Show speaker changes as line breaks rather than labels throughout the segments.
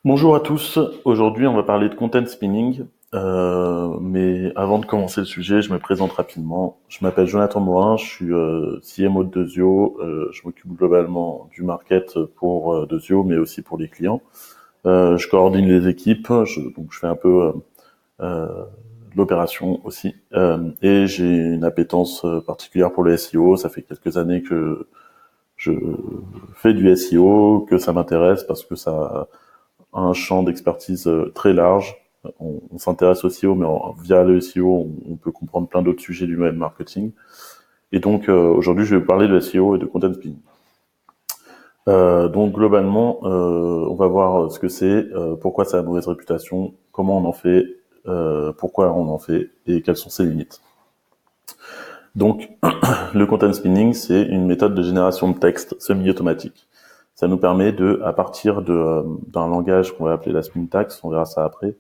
Bonjour à tous, aujourd'hui on va parler de content spinning, mais avant de commencer le sujet, je me présente rapidement. Je m'appelle Jonathan Morin, je suis CMO de Dezio, je m'occupe globalement du market pour Dezio, mais aussi pour les clients. Je coordonne les équipes, donc je fais un peu de l'opération aussi, et j'ai une appétence particulière pour le SEO. Ça fait quelques années que je fais du SEO, que ça m'intéresse parce que ça un champ d'expertise très large. On s'intéresse au SEO, mais via le SEO, on peut comprendre plein d'autres sujets du web marketing. Et donc aujourd'hui, je vais vous parler de SEO et de content spinning. Donc globalement, on va voir ce que c'est, pourquoi ça a mauvaise réputation, comment on en fait, pourquoi on en fait et quelles sont ses limites. Donc le content spinning, c'est une méthode de génération de texte semi-automatique. Ça nous permet de, à partir d'un langage qu'on va appeler la syntaxe, on verra ça après,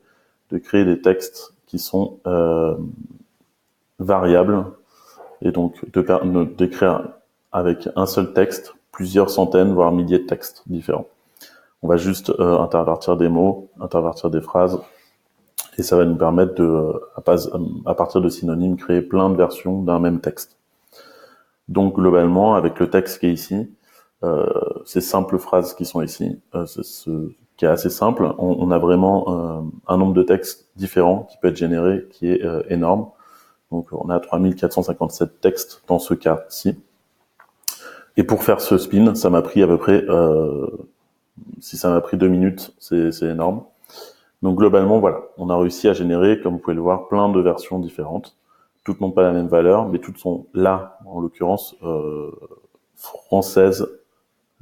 de créer des textes qui sont variables et donc d'écrire avec un seul texte plusieurs centaines voire milliers de textes différents. On va juste intervertir des mots, intervertir des phrases et ça va nous permettre de, à partir de synonymes, créer plein de versions d'un même texte. Donc globalement, avec le texte qui est ici, ces simples phrases qui sont ici, qui est assez simple, on a vraiment un nombre de textes différents qui peut être généré, qui est énorme. Donc on a 3457 textes dans ce cas-ci. Et pour faire ce spin, ça m'a pris à peu près, si ça m'a pris 2 minutes, c'est énorme. Donc globalement, voilà, on a réussi à générer, comme vous pouvez le voir, plein de versions différentes. Toutes n'ont pas la même valeur, mais toutes sont là, en l'occurrence, françaises,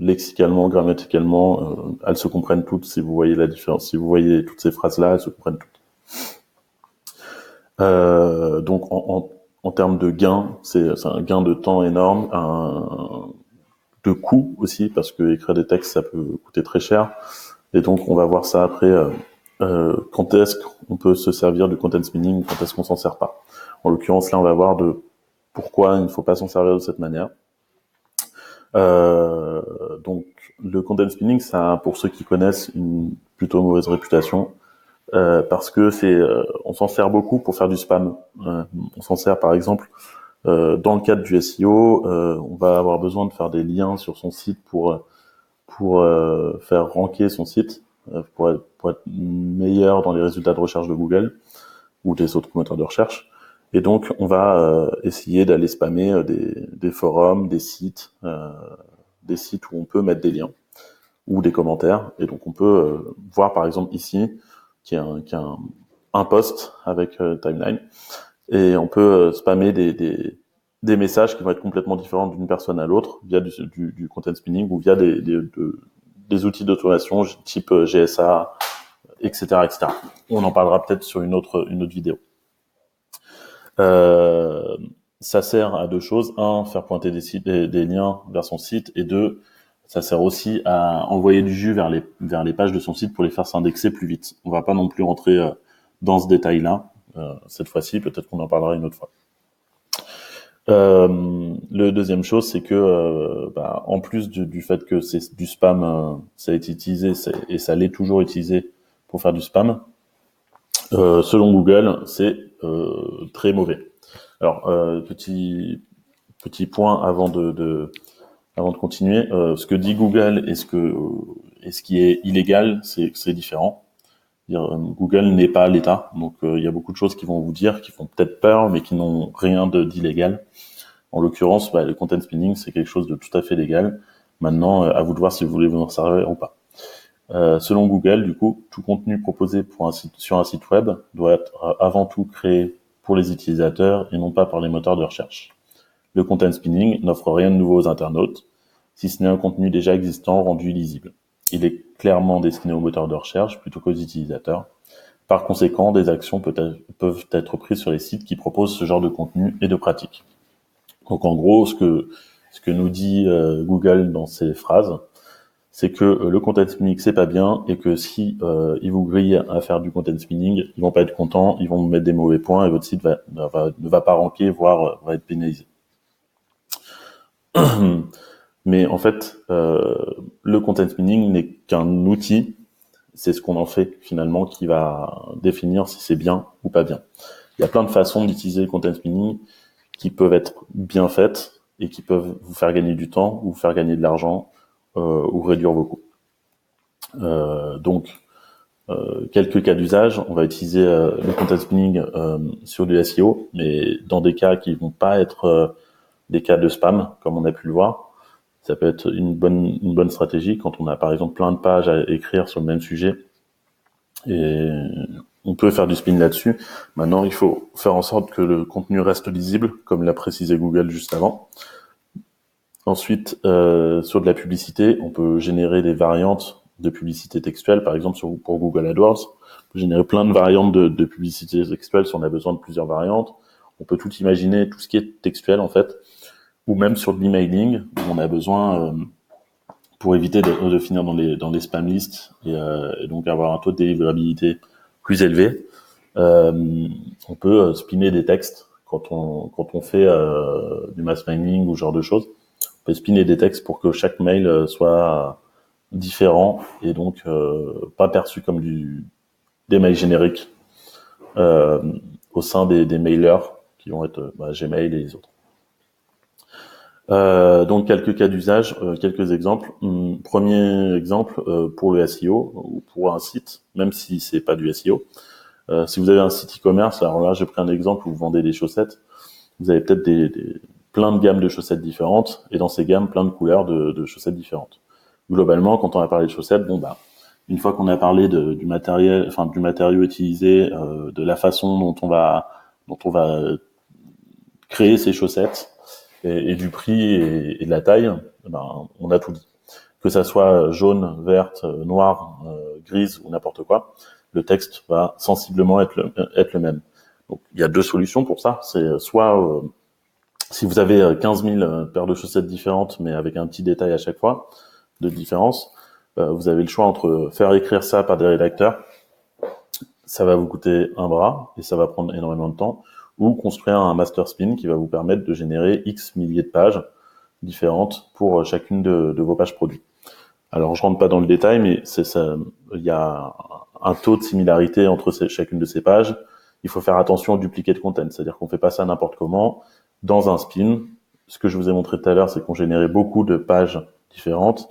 lexicalement, grammaticalement, elles se comprennent toutes. Si vous voyez la différence, si vous voyez toutes ces phrases-là, elles se comprennent toutes. Donc en termes de gain, c'est un gain de temps énorme, de coût aussi, parce que écrire des textes, ça peut coûter très cher. Et donc on va voir ça après. Quand est-ce qu'on peut se servir du content spinning, quand est-ce qu'on s'en sert pas. En l'occurrence, là, on va voir de pourquoi il ne faut pas s'en servir de cette manière. Donc, le content spinning, ça a, pour ceux qui connaissent, une plutôt mauvaise réputation. Parce que on s'en sert beaucoup pour faire du spam. On s'en sert par exemple dans le cadre du SEO, on va avoir besoin de faire des liens sur son site pour faire ranker son site, pour être meilleur dans les résultats de recherche de Google ou des autres moteurs de recherche. Et donc on va essayer d'aller spammer des forums, des sites où on peut mettre des liens ou des commentaires. Et donc on peut voir par exemple ici qui est un post avec timeline, et on peut spammer des messages qui vont être complètement différents d'une personne à l'autre via du content spinning ou via des outils d'automation type GSA, etc., etc. On en parlera peut-être sur une autre vidéo. Ça sert à deux choses. Un, faire pointer des liens vers son site, et deux, ça sert aussi à envoyer du jus vers les pages de son site pour les faire s'indexer plus vite. On va pas non plus rentrer dans ce détail-là cette fois-ci, peut-être qu'on en parlera une autre fois. Le deuxième chose, c'est que en plus du fait que c'est du spam, ça a été utilisé et ça l'est toujours utilisé pour faire du spam, selon Google, c'est très mauvais. Alors petit point avant de continuer, ce que dit Google et ce qui est illégal, c'est différent. Google n'est pas l'État, donc il y a beaucoup de choses qui vont vous dire, qui font peut-être peur, mais qui n'ont rien d'illégal. En l'occurrence, le content spinning, c'est quelque chose de tout à fait légal. Maintenant, à vous de voir si vous voulez vous en servir ou pas. Selon Google, du coup, tout contenu proposé sur un site web doit être avant tout créé pour les utilisateurs et non pas par les moteurs de recherche. Le content spinning n'offre rien de nouveau aux internautes, si ce n'est un contenu déjà existant rendu lisible. Il est clairement destiné aux moteurs de recherche plutôt qu'aux utilisateurs. Par conséquent, des actions peuvent être prises sur les sites qui proposent ce genre de contenu et de pratiques. Donc en gros, ce que nous dit Google dans ces phrases, c'est que le content spinning c'est pas bien, et que si ils vous grillent à faire du content spinning, ils vont pas être contents, ils vont vous mettre des mauvais points et votre site ne va pas ranker, voire va être pénalisé. Mais en fait, le content spinning n'est qu'un outil c'est ce qu'on en fait finalement qui va définir si c'est bien ou pas bien. Il y a plein de façons d'utiliser le content spinning qui peuvent être bien faites et qui peuvent vous faire gagner du temps, ou vous faire gagner de l'argent, ou réduire vos coûts. Donc, quelques cas d'usage, on va utiliser le content spinning sur du SEO, mais dans des cas qui vont pas être des cas de spam, comme on a pu le voir. Ça peut être une bonne stratégie quand on a par exemple plein de pages à écrire sur le même sujet, et on peut faire du spin là-dessus. Maintenant, il faut faire en sorte que le contenu reste lisible, comme l'a précisé Google juste avant. Ensuite, sur de la publicité, on peut générer des variantes de publicité textuelle, par exemple pour Google AdWords. On peut générer plein de variantes de publicité textuelle si on a besoin de plusieurs variantes. On peut tout imaginer, tout ce qui est textuel en fait, ou même sur de l'emailing, où on a besoin, pour éviter de finir dans les spam lists, et donc avoir un taux de délivrabilité plus élevé. On peut spinner des textes quand on fait du mass mailing ou ce genre de choses. On peut spinner des textes pour que chaque mail soit différent et donc pas perçu comme des mails génériques au sein des mailers qui vont être Gmail et les autres. Donc quelques cas d'usage, quelques exemples. Premier exemple pour le SEO ou pour un site, même si c'est pas du SEO. Si vous avez un site e-commerce, alors là j'ai pris un exemple où vous vendez des chaussettes. Vous avez peut-être plein de gammes de chaussettes différentes, et dans ces gammes plein de couleurs de chaussettes différentes. Globalement, quand on a parlé de chaussettes, une fois qu'on a parlé du matériel, enfin du matériau utilisé, de la façon dont on va créer ces chaussettes, et du prix et de la taille, on a tout dit. Que ça soit jaune, verte, noire, grise ou n'importe quoi, le texte va sensiblement être le même. Donc il y a deux solutions pour ça. C'est soit si vous avez 15 000 paires de chaussettes différentes, mais avec un petit détail à chaque fois de différence, vous avez le choix entre faire écrire ça par des rédacteurs, ça va vous coûter un bras et ça va prendre énormément de temps, ou construire un master spin qui va vous permettre de générer X milliers de pages différentes pour chacune de vos pages produits. Alors je rentre pas dans le détail, mais c'est ça, il y a un taux de similarité entre chacune de ces pages. Il faut faire attention au duplicate content, c'est-à-dire qu'on fait pas ça n'importe comment. Dans un spin, ce que je vous ai montré tout à l'heure, c'est qu'on générait beaucoup de pages différentes,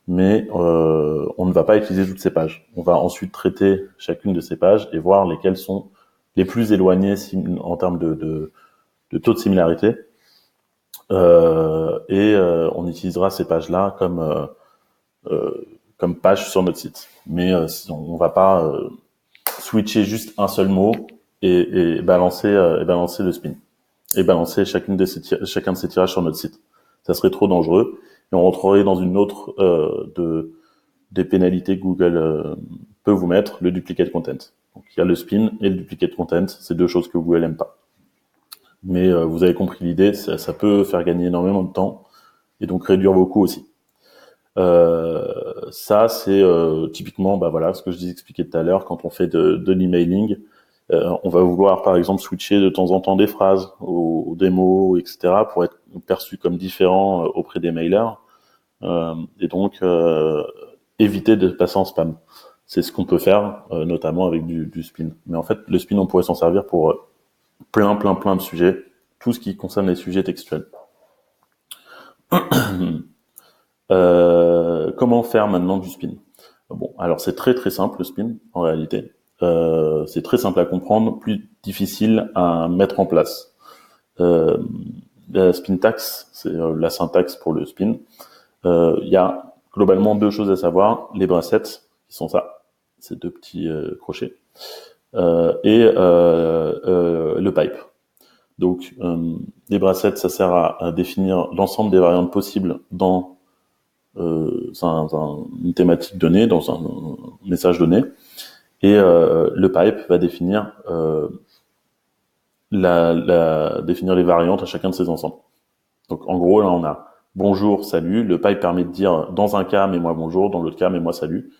mais on ne va pas utiliser toutes ces pages. On va ensuite traiter chacune de ces pages et voir lesquelles sont les plus éloignées en termes de taux de similarité. On utilisera ces pages-là comme page sur notre site. Mais on va pas switcher juste un seul mot et balancer le spin, et balancer chacun de ces tirages sur notre site. Ça serait trop dangereux, et on rentrerait dans une autre des pénalités que Google peut vous mettre, le duplicate content. Donc il y a le spin et le duplicate content, c'est deux choses que Google aime pas. Mais vous avez compris l'idée, ça peut faire gagner énormément de temps et donc réduire vos coûts aussi. Ça c'est typiquement ce que je vous expliquais tout à l'heure. Quand on fait de l'emailing, on va vouloir par exemple switcher de temps en temps des phrases ou des mots, etc., pour être perçu comme différent auprès des mailers, et donc éviter de passer en spam. C'est ce qu'on peut faire notamment avec du spin. Mais en fait, le spin, on pourrait s'en servir pour plein de sujets, tout ce qui concerne les sujets textuels. Comment faire maintenant du spin? Bon, alors c'est très simple le spin en réalité. C'est très simple à comprendre, plus difficile à mettre en place. La spin tax, c'est la syntaxe pour le spin. Il y a globalement deux choses à savoir: les bracelets, qui sont ça, ces deux petits crochets, et le pipe. Donc les bracelets, ça sert à définir l'ensemble des variantes possibles dans une thématique donnée, dans un message donné, et le pipe va définir définir les variantes à chacun de ces ensembles. Donc en gros là on a bonjour, salut. Le pipe permet de dire dans un cas mets-moi bonjour, dans l'autre cas mets-moi salut,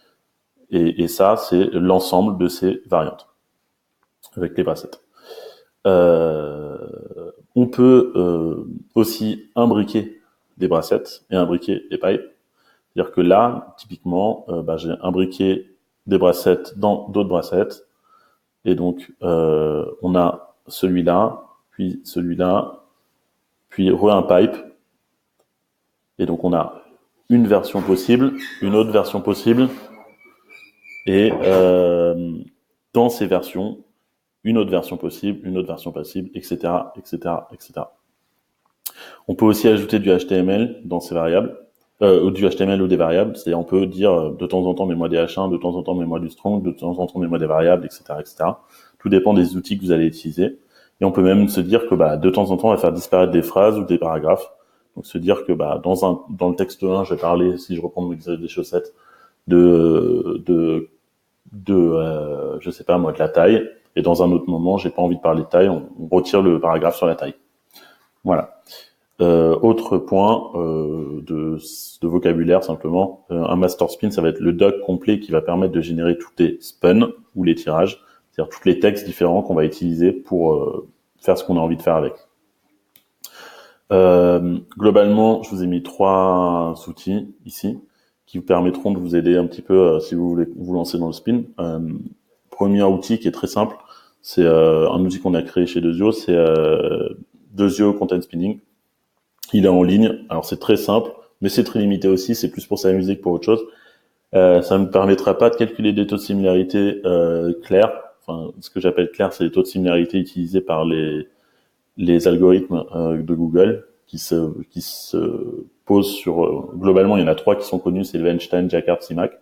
et ça c'est l'ensemble de ces variantes avec les bracelets. On peut aussi imbriquer des bracelets et imbriquer des pipes. C'est-à-dire que là, typiquement, j'ai imbriqué des bracelets dans d'autres bracelets. Et donc, on a celui-là, puis celui-là, puis un pipe. Et donc, on a une version possible, une autre version possible, et dans ces versions, une autre version possible, une autre version possible, etc., etc., etc. On peut aussi ajouter du HTML dans ces variables, ou du HTML ou des variables, c'est-à-dire on peut dire de temps en temps mets-moi des H1, de temps en temps mets-moi du strong, de temps en temps mets-moi des variables, etc., etc. Tout dépend des outils que vous allez utiliser. Et on peut même se dire que de temps en temps on va faire disparaître des phrases ou des paragraphes. Donc se dire que dans le texte 1, je vais parler, si je reprends mon exemple des chaussettes, de je sais pas moi, de la taille, et dans un autre moment j'ai pas envie de parler de taille, on retire le paragraphe sur la taille. Voilà. Autre point de vocabulaire simplement, un master spin, ça va être le doc complet qui va permettre de générer tous les spun ou les tirages, c'est-à-dire tous les textes différents qu'on va utiliser pour faire ce qu'on a envie de faire avec. Globalement, je vous ai mis 3 outils ici qui vous permettront de vous aider un petit peu si vous voulez vous lancer dans le spin. Premier outil qui est très simple, c'est un outil qu'on a créé chez Dezio, c'est Dezio Content Spinning. Il est en ligne, alors c'est très simple, mais c'est très limité aussi, c'est plus pour s'amuser que pour autre chose. Ça ne me permettra pas de calculer des taux de similarité clairs. Enfin, ce que j'appelle clair, c'est les taux de similarité utilisés par les algorithmes de Google qui se posent sur globalement il y en a 3 qui sont connus, c'est Weinstein, Jacquard, CIMAC.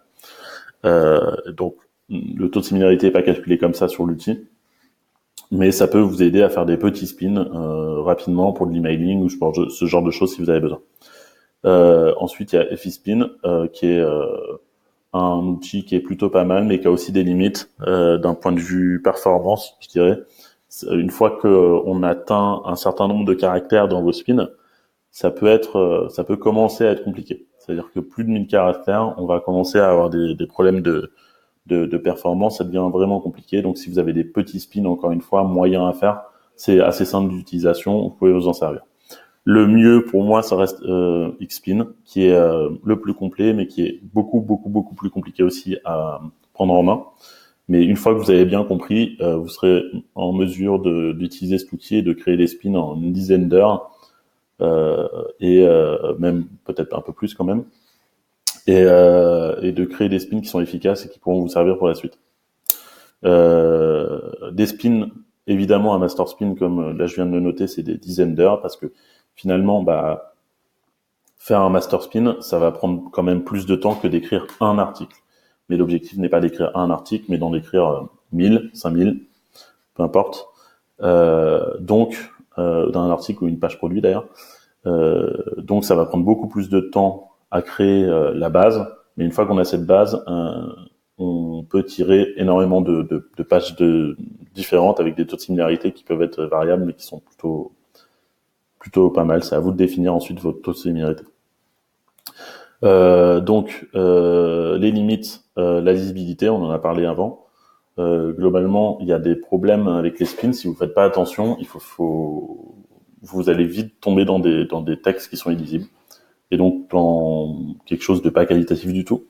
Donc le taux de similarité n'est pas calculé comme ça sur l'outil, mais ça peut vous aider à faire des petits spins rapidement pour de l'emailing ou ce genre de choses si vous avez besoin. Ensuite il y a Effispin qui est un outil qui est plutôt pas mal mais qui a aussi des limites d'un point de vue performance, je dirais. Une fois qu'on atteint un certain nombre de caractères dans vos spins, ça peut commencer à être compliqué. C'est-à-dire que plus de 1000 caractères, on va commencer à avoir des problèmes de performance, ça devient vraiment compliqué. Donc si vous avez des petits spins, encore une fois, moyens à faire, c'est assez simple d'utilisation, vous pouvez vous en servir. Le mieux pour moi, ça reste Xspin, qui est le plus complet, mais qui est beaucoup plus compliqué aussi à prendre en main. Mais une fois que vous avez bien compris, vous serez en mesure d'utiliser cet outil et de créer des spins en une dizaine d'heures, et même peut-être un peu plus quand même, et de créer des spins qui sont efficaces et qui pourront vous servir pour la suite. Des spins, évidemment, un master spin, comme là je viens de le noter, c'est des dizaines d'heures, parce que finalement, faire un master spin, ça va prendre quand même plus de temps que d'écrire un article. Mais l'objectif n'est pas d'écrire un article, mais d'en écrire 1000, 5000, peu importe. Donc, d'un article ou une page produit d'ailleurs. Donc, ça va prendre beaucoup plus de temps à créer la base. Mais une fois qu'on a cette base, on peut tirer énormément de pages différentes avec des taux de similarité qui peuvent être variables, mais qui sont plutôt pas mal. C'est à vous de définir ensuite votre taux de similarité. Donc, les limites, la lisibilité, on en a parlé avant. Globalement, il y a des problèmes avec les spins. Si vous faites pas attention, vous allez vite tomber dans des textes qui sont illisibles. Et donc, dans quelque chose de pas qualitatif du tout.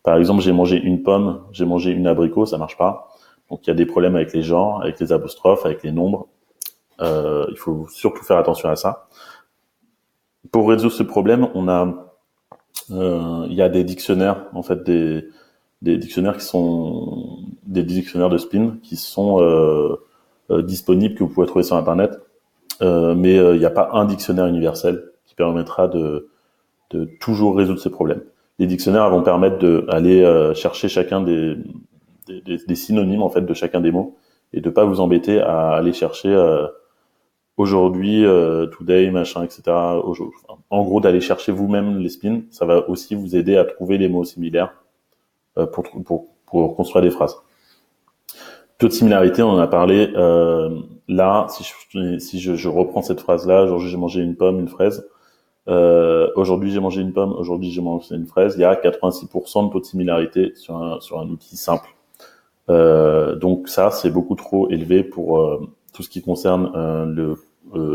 Par exemple, j'ai mangé une pomme, j'ai mangé une abricot, ça marche pas. Donc, il y a des problèmes avec les genres, avec les apostrophes, avec les nombres. Il faut surtout faire attention à ça. Pour résoudre ce problème, il y a des dictionnaires, en fait, des dictionnaires qui sont des dictionnaires de spin qui sont disponibles, que vous pouvez trouver sur Internet. Mais il n'y a pas un dictionnaire universel qui permettra de toujours résoudre ces problèmes. Les dictionnaires vont permettre d'aller chercher chacun des synonymes en fait de chacun des mots et de pas vous embêter à aller chercher aujourd'hui, today, machin, etc. En gros, d'aller chercher vous-même les spins, ça va aussi vous aider à trouver les mots similaires pour construire des phrases. Taux de similarité, on en a parlé. Là, si je reprends cette phrase-là, aujourd'hui j'ai mangé une pomme, une fraise. Aujourd'hui j'ai mangé une pomme, aujourd'hui j'ai mangé une fraise. Il y a 86% de taux de similarité sur un outil simple. Donc ça, c'est beaucoup trop élevé pour tout ce qui concerne le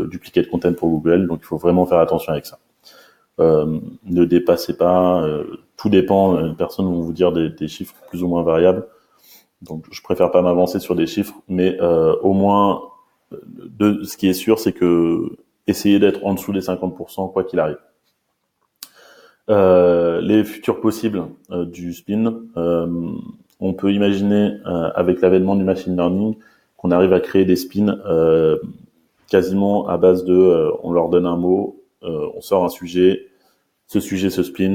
duplicate content pour Google. Donc il faut vraiment faire attention avec ça. Ne dépassez pas tout dépend. Les personnes vont vous dire des chiffres plus ou moins variables. Donc, je préfère pas m'avancer sur des chiffres, mais au moins, ce qui est sûr, c'est que essayer d'être en dessous des 50%, quoi qu'il arrive. Les futurs possibles du spin, on peut imaginer avec l'avènement du machine learning qu'on arrive à créer des spins quasiment à base de on leur donne un mot, on sort un sujet, ce sujet se spin,